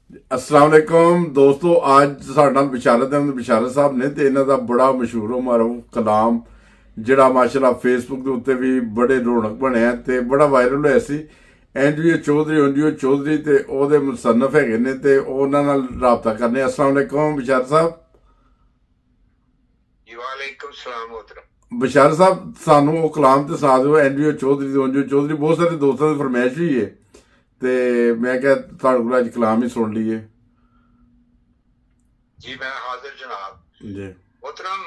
अस्सलाम वालेकुम दोस्तों। ਅੱਜ ਸਾਡੇ ਨਾਲ ਬਿਸ਼ਾਰਤ ਅਹਿਮਦ ਬਿਸ਼ਾਰਤ ਸਾਹਿਬ ਨੇ ਤੇ ਇਹਨਾਂ ਦਾ ਬੜਾ ਮਸ਼ਹੂਰ ਮਾਰੂਫ ਕਲਾਮ ਜਿਹੜਾ ਮਾਸ਼ਾਅੱਲਾ ਫੇਸਬੁੱਕ ਦੇ ਉੱਤੇ ਵੀ ਬੜੇ ਰੌਣਕ ਬਣਿਆ ਤੇ ਬੜਾ ਵਾਇਰਲ ਹੋਇਆ ਸੀ। ਐਨਜੀਓ ਚੌਧਰੀ ਤੇ ਉਹਦੇ ਮੁਸੰਨਫ ਹੈਗੇ ਨੇ ਤੇ ਉਹਨਾਂ ਨਾਲ ਰਾਬਤਾ ਕਰਨੇ। अस्सलाम वालेकुम ਬਿਸ਼ਾਰਤ ਸਾਹਿਬ। ਜੀ ਵਾਲੇਕੁਮ ਸਲਾਮ ਮੁਹਤਰਮ। ਬਿਸ਼ਾਰਤ ਸਾਹਿਬ ਸਾਨੂੰ ਉਹ ਕਲਾਮ ਤੇ ਸੁਣਾ ਦਿਓ। ਐਨਜੀਓ ਚੌਧਰੀ ਬਹੁਤ ਸਾਰੇ ਦੋਸਤਾਂ ਦੀ ਫਰਮਾਇਸ਼ ਵੀ ਹੈ ਤੇ ਮੈਂ ਕਿਹਾ ਤੁਹਾਡੇ ਕੋਲ ਅੱਜ ਕਲਾਮ ਹੀ ਸੁਣ ਲਈਏ। ਜੀ ਮੈਂ ਹਾਜ਼ਰ ਜਨਾਬ ਜੀ ਮੁਹਤਰਮ।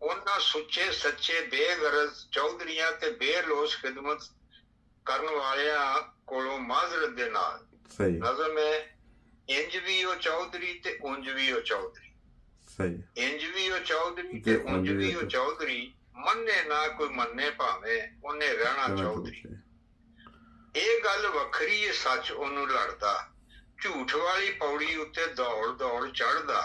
ਉਹਨਾਂ ਸੁੱਚੇ ਸੱਚੇ ਬੇਗਰਜ਼ ਚੌਧਰੀਆਂ ਤੇ ਬੇਲੋਸ ਖਿਦਮਤ ਕਰਨ ਵਾਲਿਆਂ ਕੋਲੋਂ ਮਾਜ਼ਰਤ ਦੇ ਨਾਲ ਸਹੀ ਨਜ਼ਮ ਹੈ, ਇੰਜ ਵੀ ਉਹ ਚੌਧਰੀ ਤੇ ਉਂਝ ਵੀ ਉਹ ਚੌਧਰੀ, ਸਹੀ ਇੰਜ ਵੀ ਉਹ ਚੌਧਰੀ ਤੇ ਉਂਝ ਵੀ ਉਹ ਚੌਧਰੀ, ਮੰਨੇ ਨਾ ਕੋਈ ਮੰਨੇ ਭਾਵੇਂ ਉਹਨੇ ਰਹਿਣਾ ਚੌਧਰੀ। ਇਹ ਗੱਲ ਵੱਖਰੀ ਏ, ਸੱਚ ਉਹਨੂੰ ਲੜਦਾ, ਝੂਠ ਵਾਲੀ ਪੌੜੀ ਉੱਤੇ ਦੌੜ ਦੌੜ ਚੜਦਾ,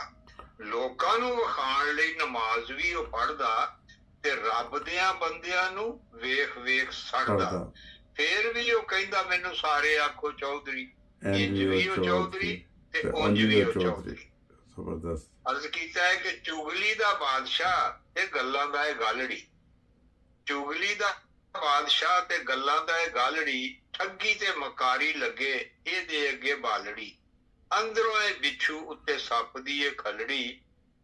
ਲੋਕਾਂ ਨੂੰ ਵਿਖਾਣ ਲਈ ਨਮਾਜ਼ ਵੀ ਉਹ ਪੜ੍ਹਦਾ ਤੇ ਰੱਬ ਦਿਆਂ ਬੰਦਿਆਂ ਨੂੰ ਵੇਖ ਵੇਖ ਸੜਦਾ। ਫੇਰ ਵੀ ਉਹ ਕਹਿੰਦਾ ਮੈਨੂੰ ਸਾਰੇ ਆਖੋ ਚੌਧਰੀ, ਇੰਜ ਵੀ ਉਹ ਚੌਧਰੀ ਤੇ ਉਂਝ ਵੀ ਉਹ ਚੌਧਰੀ। ਜ਼ਬਰਦਸਤ। ਅਰਜ਼ ਕੀਤਾ ਹੈ ਕਿ ਚੁਗਲੀ ਦਾ ਬਾਦਸ਼ਾਹ ਤੇ ਗੱਲਾਂ ਦਾ ਇਹ ਗਾਲੜੀ, ਚੁਗਲੀ ਦਾ ਬਾਦਸ਼ਾਹ ਤੇ ਗੱਲਾਂ ਦਾ ਇਹ ਗਾਲੜੀ, ਠੱਗੀ ਤੇ ਮਕਾਰੀ ਲੱਗੇ ਇਹਦੇ ਅੱਗੇ ਬਾਲੜੀ, ਅੰਦਰੋਂ ਇਹ ਬਿੱਛੂ ਉੱਤੇ ਸੱਪ ਦੀ ਇਹ ਖਲੜੀ,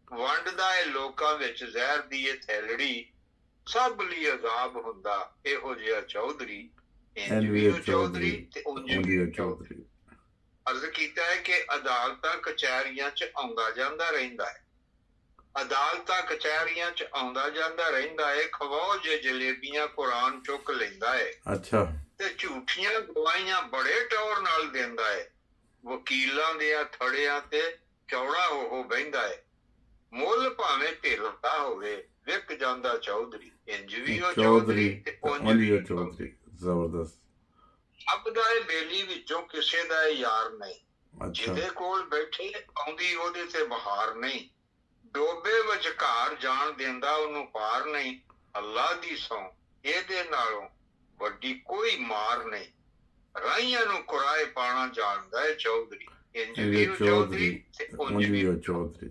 ਵੰਡਦਾ ਇਹ ਲੋਕਾਂ ਵਿੱਚ ਜ਼ਹਿਰ ਦੀ ਇਹ ਥੈਲੜੀ, ਸਭ ਲਈ ਅਜ਼ਾਬ ਹੁੰਦਾ ਇਹੋ ਜਿਹਾ ਚੌਧਰੀ, ਇੰਜ ਵੀ ਉਹ ਚੌਧਰੀ ਤੇ ਉਂਝ ਵੀ ਉਹ ਚੌਧਰੀ। ਅਰਜ਼ ਕੀਤਾ ਹੈ ਕਿ ਅਦਾਲਤਾਂ ਕਚਹਿਰੀਆਂ 'ਚ ਆਉਂਦਾ ਜਾਂਦਾ ਰਹਿੰਦਾ ਹੈ, ਅਦਾਲਤਾਂ ਕਚਹਿਰੀਆਂ 'ਚ ਆਉਂਦਾ ਜਾਂਦਾ ਰਹਿੰਦਾ ਹੈ, ਖਵਾਓ ਜੇ ਜਲੇਬੀਆਂ ਕੁਰਾਨ ਚੁੱਕ ਲੈਂਦਾ ਹੈ, ਅੱਛਾ ਤੇ ਝੂਠੀਆਂ ਗਵਾਹੀਆਂ ਬੜੇ ਟੌਰ ਨਾਲ ਦਿੰਦਾ ਹੈ, ਵਕੀਲਾਂ ਦੇ ਥੜਿਆਂ ਤੇ ਚੌੜਾ ਹੋ ਬਹਿੰਦਾ ਹੈ, ਮੁੱਲ ਭਾਵੇਂ ਢਿੱਲਦਾ ਹੋਵੇ ਵਿਕ ਜਾਂਦਾ ਚੌਧਰੀ, ਇੰਜ ਵੀ ਉਹ ਚੌਧਰੀ ਤੇ ਉਂਝ ਵੀ ਉਹ ਚੌਧਰੀ। ਜ਼ਬਰਦਸਤ। ਸਭ ਦਾ ਇਹ ਬੇਲੀ ਵਿੱਚੋਂ ਕਿਸੇ ਦਾ ਇਹ ਯਾਰ ਨਹੀਂ, ਜਿਹਦੇ ਕੋਲ ਬੈਠੇ ਆਉਂਦੀ ਉਹਦੇ ਤੇ ਬਹਾਰ ਨਹੀਂ, ਡੋਬੇ ਵਿਚਕਾਰ ਜਾਣ ਦਿੰਦਾ ਉਹਨੂੰ ਪਾਰ ਨਹੀਂ, ਅੱਲਾ ਦੀ ਸੌਂ ਇਹਦੇ ਨਾਲੋਂ ਵੱਡੀ ਕੋਈ ਮਾਰ ਨਹੀਂ, ਰਾਹੀਆਂ ਨੂੰ ਕੁਰਾਏ ਪਾਣਾ ਜਾਣਦਾ ਹੈ ਚੌਧਰੀ, ਇੰਜ ਵੀ ਉਹ ਚੌਧਰੀ ਤੇ ਉਂਝ ਵੀ ਉਹ ਚੌਧਰੀ।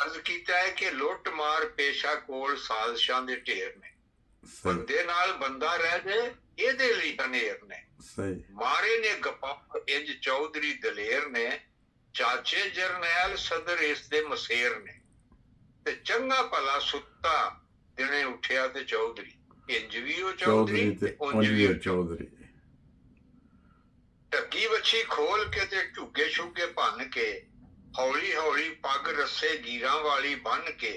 ਅਰਜ਼ ਕੀਤਾ ਹੈ ਕਿ ਲੁੱਟ ਮਾਰ ਪੇਸ਼ਾ ਕੋਲ ਸਾਜ਼ਿਸ਼ਾਂ ਦੇ ਢੇਰ ਨੇ, ਬੰਦੇ ਨਾਲ ਬੰਦਾ ਰਹਿ ਜਾਏ ਇਹਦੇ ਲਈ ਹਨੇਰ ਨੇ, ਮਾਰੇ ਨੇ ਗਪਾਪ ਇੰਜ ਚੌਧਰੀ ਦਲੇਰ ਨੇ, ਚਾਚੇ ਜਰਨੈਲ ਸਦਰ ਇਸ ਦੇ ਮਸੇਰ ਨੇ, ਤੇ ਚੰਗਾ ਭਲਾ ਸੁੱਤਾ ਦਿਨੇ ਉੱਠਿਆ ਤੇ ਚੌਧਰੀ, ਇੰਜ ਵੀ ਉਹ ਚੌਧਰੀ ਤੇ ਉਂਝ ਵੀ ਉਹ ਚੌਧਰੀ। ਢੱਗੀ ਵੱਛੀ ਖੋਲ ਕੇ ਤੇ ਝੁੱਗੇ ਛੁੱਗੇ ਭੰਨ ਕੇ, ਹੌਲੀ ਹੌਲੀ ਪੱਗ ਰੱਸੇ ਗੀਰਾਂ ਵਾਲੀ ਬੰਨ ਕੇ,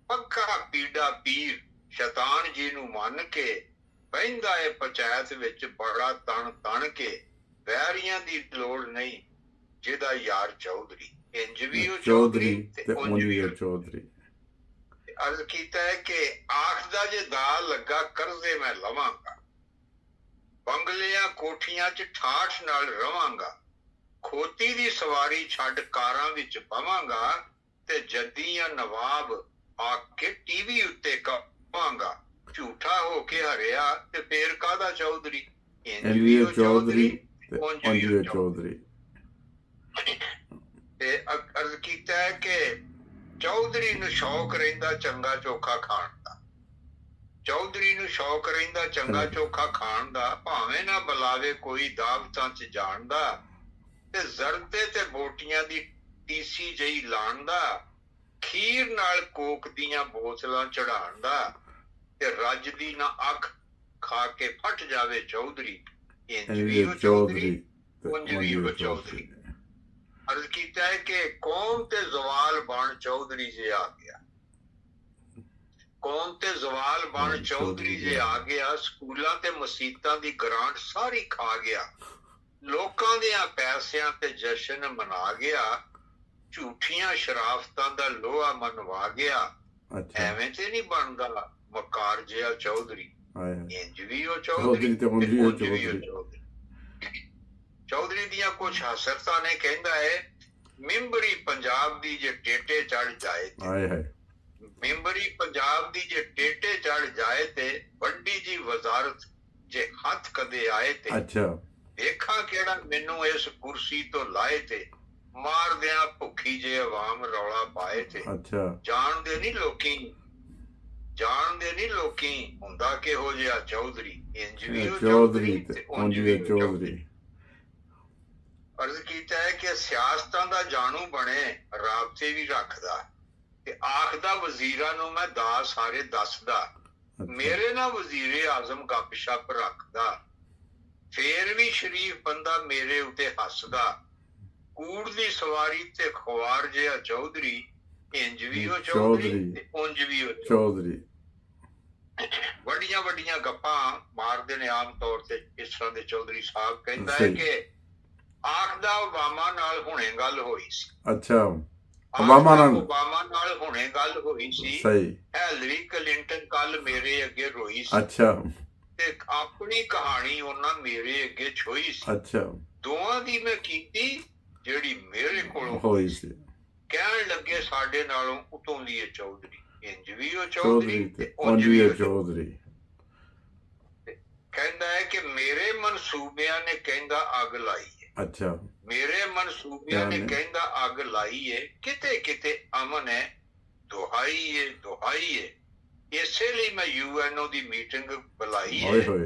ਪੱਕਾ ਪੀੜਾ ਪੀਰ ਸ਼ੈਤਾਨ ਜੀ ਨੂੰ ਮੰਨ ਕੇ, ਬਹਿੰਦਾ ਏ ਪੰਚਾਇਤ ਵਿੱਚ ਬੜਾ ਤਣ ਤਣ ਕੇ, ਵੈਰੀਆਂ ਦੀ ਲੋੜ ਨਹੀਂ ਜਿਹਦਾ ਯਾਰ ਚੌਧਰੀ, ਇੰਜ ਵੀ ਉਹ ਚੌਧਰੀ ਤੇ ਉਂਝ ਵੀ ਉਹ ਚੌਧਰੀ। ਅਰਜ਼ ਕੀਤਾ ਹੈ ਕਿ ਆਖਦਾ ਜੇ ਦਾ ਲੱਗਾ ਕਰਜ਼ੇ ਮੈਂ ਲਵਾਂਗਾ, ਬੰਗਲਿਆਂ ਕੋਠੀਆਂ 'ਚ ਠਾਠ ਨਾਲ ਰਵਾਂਗਾ, ਖੋਤੀ ਦੀ ਸਵਾਰੀ ਛੱਡ ਕਾਰਾਂ ਵਿੱਚ ਪਵਾਂਗਾ, ਤੇ ਜੱਦੀਆਂ ਨਵਾਬ ਆ ਕੇ ਟੀਵੀ ਉੱਤੇ ਕਵਾਂਗਾ, ਝੂਠਾ ਹੋ ਕੇ ਹਰਿਆ ਤੇ ਫੇਰ ਕਾਹਦਾ ਚੌਧਰੀ, ਇੰਜ ਵੀ ਉਹ ਚੌਧਰੀ ਤੇ ਉਂਝ ਵੀ ਉਹ ਚੌਧਰੀ। ਤੇ ਅਰਜ਼ ਕੀਤਾ ਹੈ ਕਿ ਚੌਧਰੀ ਨੂੰ ਸ਼ੌਕ ਰਹਿੰਦਾ ਚੰਗਾ ਚੋਖਾ ਖਾਣ ਦਾ, ਚੌਧਰੀ ਨੂੰ ਸ਼ੌਕ ਰਹਿੰਦਾ ਚੰਗਾ ਚੋਖਾ ਖਾਣ ਦਾ, ਭਾਵੇਂ ਨਾ ਬੁਲਾਵੇ ਕੋਈ ਦਾਵਤਾਂ 'ਚ ਜਾਣ ਦਾ, ਤੇ ਜ਼ਰਦੇ ਤੇ ਬੋਟੀਆਂ ਦੀ ਟੀਸੀ ਜਿਹੀ ਲਾਣ ਦਾ, ਖੀਰ ਨਾਲ ਕੋਕ ਦੀਆਂ ਬੋਤਲਾਂ ਚੜਾਉਣ ਦਾ, ਤੇ ਰੱਜ ਦੀ ਨਾ ਅੱਖ ਖਾ ਕੇ ਫਟ ਜਾਵੇ ਚੌਧਰੀ, ਇੰਜ ਵੀ ਉਹ ਚੌਧਰੀ ਉਂਝ ਵੀ ਉਹ ਚੌਧਰੀ। ਅਰਜ਼ ਕੀਤਾ ਹੈ ਕਿ ਕੌਮ ਤੇ ਜ਼ਵਾਲ ਬਣ ਚੌਧਰੀ ਜੇ ਆ ਗਿਆ, ਕੌਮ ਤੇ ਜ਼ਵਾਲ ਬਣ ਚੌਧਰੀ ਜੇ ਆ ਗਿਆ, ਸਕੂਲਾਂ ਤੇ ਮਸੀਤਾਂ ਦੀ ਗ੍ਰਾਂਟ ਸਾਰੀ ਖਾ ਗਿਆ, ਲੋਕਾਂ ਦੇ ਪੈਸਿਆਂ ਤੇ ਜਸ਼ਨ ਮਨਾ ਗਿਆ, ਝੂਠੀਆਂ ਸ਼ਰਾਫਤਾਂ ਦਾ ਲੋਹਾ ਮਨਵਾ ਗਿਆ, ਐਵੇਂ ਤੇ ਨਹੀਂ ਬਣਦਾ ਮਕਾਰ ਜਿਹਾ ਚੌਧਰੀ, ਇੰਜ ਵੀ ਉਹ ਚੌਧਰੀ ਤੇ ਉਂਝ ਵੀ ਉਹ ਚੌਧਰੀ। ਚੌਧਰੀ ਦੀਆਂ ਕੁਛ ਹਸਰਤਾਂ ਨੇ ਕਹਿੰਦਾ ਹੈ, ਮਿੰਬਰੀ ਪੰਜਾਬ ਦੀ ਜੇ ਟੇਟੇ ਚੜ ਜਾਏ, ਮਿੰਬਰੀ ਪੰਜਾਬ ਦੀ ਜੇ ਟੇਟੇ ਚੜ ਜਾਏ ਤੇ ਵੱਡੀ ਜੀ ਵਜ਼ਾਰਤ ਜੇ ਹੱਥ ਕਦੇ ਆਏ ਤੇ, ਵੇਖਾਂ ਕਿਹੜਾ ਮੈਨੂੰ ਇਸ ਕੁਰਸੀ ਤੋਂ ਲਾਏ ਤੇ ਮਾਰਦਿਆਂ ਭੁੱਖੀ ਜੇ ਆਵਾਮ ਰੌਲਾ ਪਾਏ ਤੇ ਅੱਛਾ ਜਾਣਦੇ ਨਹੀਂ ਲੋਕੀ ਹੁੰਦਾ ਕਿਹੋ ਜਿਹਾ ਚੌਧਰੀ ਇੰਜ ਵੀ ਉਹ ਚੌਧਰੀ ਤੇ ਤੇ ਉਂਝ ਵੀ ਉਹ ਚੌਧਰੀ। ਅਰਜ਼ ਕੀਤਾ ਹੈ ਕਿ ਸਿਆਸਤਾਂ ਦਾ ਜਾਣੂ ਬਣੇ ਰਾਬਤੇ ਵੀ ਰੱਖਦਾ ਤੇ ਆਖਦਾ ਵਜ਼ੀਰਾਂ ਨੂੰ ਮੈਂ ਦਾ ਸਾਰੇ ਦੱਸਦਾ ਮੇਰੇ ਨਾਲ ਵਜ਼ੀਰੇ ਆਜ਼ਮ ਗੱਪਸ਼ਪ ਰੱਖਦਾ ਫੇਰ ਵੀ ਸ਼ਰੀਫ ਬੰਦਾ ਮੇਰੇ ਉੱਤੇ ਹੱਸਦਾ ਕੂੜ ਦੀ ਸਵਾਰੀ ਤੇ ਖਵਾਰ ਜਿਹਾ ਚੌਧਰੀ ਇੰਜ ਵੀ ਉਹ ਚੌਧਰੀ ਤੇ ਉਂਝ ਵੀ ਉਹ ਚੌਧਰੀ। ਵੱਡੀਆਂ ਵੱਡੀਆਂ ਗੱਪਾਂ ਮਾਰਦੇ ਨੇ ਆਮ ਤੌਰ ਤੇ ਇਸ ਤਰ੍ਹਾਂ ਦੇ ਚੌਧਰੀ ਸਾਹਿਬ ਕਹਿੰਦਾ ਹੈ ਕਿ ਆਖਦਾ ਓਬਾਮਾ ਨਾਲ ਹੁਣੇ ਗੱਲ ਹੋਈ ਸੀ। ਅੱਛਾ ਓਬਾਮਾ ਨਾਲ ਹੁਣੇ ਗੱਲ ਹੋਈ ਸੀ। ਸਹੀ। ਹੈਲਰੀ ਕਲਿੰਟਨ ਕੱਲ ਮੇਰੇ ਅੱਗੇ ਰੋਈ ਸੀ। ਅੱਛਾ ਤੇ ਆਪਣੀ ਕਹਾਣੀ ਉਹਨਾਂ ਮੇਰੇ ਅੱਗੇ ਛੋਈ ਸੀ। ਅੱਛਾ ਦੋਵਾਂ ਦੀ ਮੈਂ ਕੀਤੀ ਜਿਹੜੀ ਮੇਰੇ ਕੋਲੋਂ ਹੋਈ ਸੀ। ਕਹਿਣ ਲੱਗੇ ਸਾਡੇ ਨਾਲੋਂ ਉਤੋਂ ਦੀ ਇਹ ਚੌਧਰੀ ਇੰਜ ਵੀ ਉਹ ਚੌਧਰੀ ਤੇ ਉਂਝ ਵੀ ਉਹ ਚੌਧਰੀ। ਕਹਿੰਦਾ ਹੈ ਕਿ ਮੇਰੇ ਮਨਸੂਬਿਆਂ ਨੇ ਕਹਿੰਦਾ ਅੱਗ ਲਾਈ ਹੈ। ਅੱਛਾ ਮੇਰੇ ਮਨਸੂਬਿਆਂ ਨੇ ਕਹਿੰਦਾ ਅੱਗ ਲਾਈ ਹੈ ਕਿਤੇ ਕਿਤੇ ਅਮਨ ਹੈ ਦੁਹਾਈ ਹੈ ਇਸੇ ਲਈ ਮੈਂ ਯੂਐਨਓ ਦੀ ਮੀਟਿੰਗ ਬੁਲਾਈ ਹੈ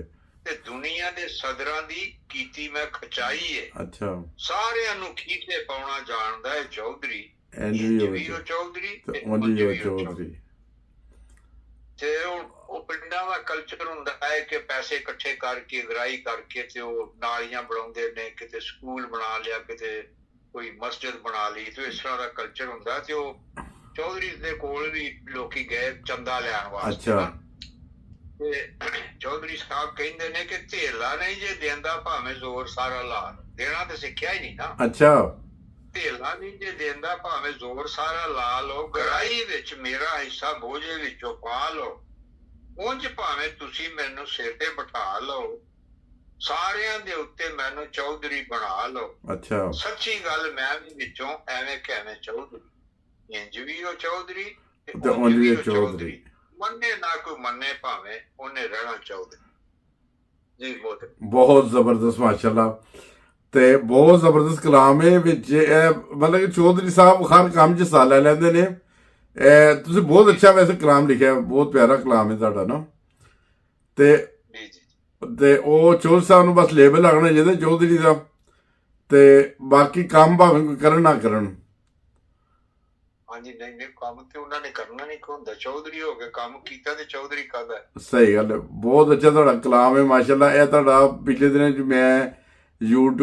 ਤੇ ਦੁਨੀਆ ਦੇ ਸਦਰਾਂ ਦੀ ਕੀਤੀ ਮੈਂ ਖਚਾਈ ਹੈ। ਅੱਛਾ ਸਾਰਿਆਂ ਨੂੰ ਖੀਸੇ ਪਾਉਣਾ ਜਾਣਦਾ ਹੈ ਚੌਧਰੀ ਇੰਜ ਵੀ ਉਹ ਚੌਧਰੀ ਤੇ ਉਂਝ ਵੀ ਉਹ ਚੌਧਰੀ। ਤੇ ਉਹ ਪਿੰਡਾਂ ਦਾ ਕਲਚਰ ਹੁੰਦਾ ਹੈ ਕਿ ਪੈਸੇ ਇਕੱਠੇ ਕਰਕੇ ਅਗਰਾਈ ਕਰਕੇ ਤੇ ਉਹ ਨਾਲੀਆਂ ਬਣਾਉਂਦੇ ਨੇ ਕਿਤੇ ਸਕੂਲ ਬਣਾ ਲਿਆ ਕਿਤੇ ਕੋਈ ਮਸਜਿਦ ਬਣਾ ਲਈ ਤੇ ਇਸ ਤਰ੍ਹਾਂ ਦਾ ਕਲਚਰ ਹੁੰਦਾ ਤੇ ਉਹ ਚੌਧਰੀ ਦੇ ਕੋਲ ਵੀ ਲੋਕੀ ਗਏ ਚੰਦਾ ਲੈਣ ਵਾਸਤੇ। ਤੇ ਚੌਧਰੀ ਸਾਹਿਬ ਕਹਿੰਦੇ ਨੇ ਕਿ ਧੇਲਾ ਨਹੀਂ ਜੇ ਦਿੰਦਾ ਭਾਵੇਂ ਜ਼ੋਰ ਸਾਰਾ ਲਾ ਦੇਣਾ ਤੇ ਸਿੱਖਿਆ ਹੀ ਨਹੀਂ ਨਾ। ਅੱਛਾ ਧੇਲਾ ਨਹੀਂ ਜੇ ਦਿੰਦਾ ਭਾਵੇਂ ਜ਼ੋਰ ਸਾਰਾ ਲਾ ਲਓ ਗਰਾਈ ਵਿੱਚ ਮੇਰਾ ਹਿੱਸਾ ਬੋਝੇ ਵਿੱਚੋਂ ਪਾ ਲਓ ਉਂਝ ਭਾਵੇਂ ਤੁਸੀਂ ਮੈਨੂੰ ਸਿਰ ਤੇ ਬਿਠਾ ਲਓ ਸਾਰਿਆਂ ਦੇ ਉੱਤੇ ਮੈਨੂੰ ਚੌਧਰੀ ਬਣਾ ਲਓ। ਅੱਛਾ ਸੱਚੀ ਗੱਲ ਮੈਂ ਵੀ ਵਿੱਚੋਂ ਐਵੇਂ ਕਿਵੇਂ ਚੌਧਰੀ ਇੰਜ ਵੀ ਉਹ ਚੌਧਰੀ ਤੇ ਉਂਝ ਵੀ ਉਹ ਚੌਧਰੀ। ਮੰਨੇ ਨਾ ਕੋਈ ਮੰਨੇ ਭਾਵੇਂ ਉਹਨੇ ਰਹਿਣਾ ਚੌਧਰੀ ਜੀ। ਬਹੁਤ ਜ਼ਬਰਦਸਤ ਮਾਸ਼ਾਅੱਲਾ ਤੇ ਬਹੁਤ ਜ਼ਬਰਦਸਤ ਕਲਾਮ ਹੈ ਵਿੱਚ ਮਤਲਬ ਕਿ ਚੌਧਰੀ ਸਾਹਿਬ ਹਰ ਕੰਮ 'ਚ ਹਿੱਸਾ ਲੈ ਲੈਂਦੇ ਨੇ। ਤੁਸੀਂ ਬਹੁਤ ਅੱਛਾ ਵੈਸੇ ਕਲਾਮ ਲਿਖਿਆ ਬਹੁਤ ਪਿਆਰਾ ਕਲਾਮ ਹੈ ਤੁਹਾਡਾ ਨਾ। ਤੇ ਉਹ ਚੌਧਰੀ ਸਾਹਿਬ ਨੂੰ ਬਸ ਲੇਬਲ ਲੱਗਣਾ ਚਾਹੀਦਾ ਚੌਧਰੀ ਦਾ ਤੇ ਬਾਕੀ ਕੰਮ ਭਾਵੇਂ ਕੋਈ ਕਰਨ ਨਾ ਕਰਨ। ਹਾਂਜੀ ਨਹੀਂ ਕੰਮ ਤੇ ਉਹਨਾਂ ਨੇ ਕਰਨਾ ਨਹੀਂ ਹੁੰਦਾ ਚੌਧਰੀ ਹੋ ਕੇ ਕੰਮ ਕੀਤਾ ਤੇ ਚੌਧਰੀ ਕਾਹਦਾ। ਸਹੀ ਗੱਲ ਹੈ ਬਹੁਤ ਅੱਛਾ ਤੁਹਾਡਾ ਕਲਾਮ ਹੈ ਮਾਸ਼ਾਅੱਲਾ। ਇਹ ਤੁਹਾਡਾ ਪਿਛਲੇ ਦਿਨਾਂ 'ਚ ਮੈਂ YouTube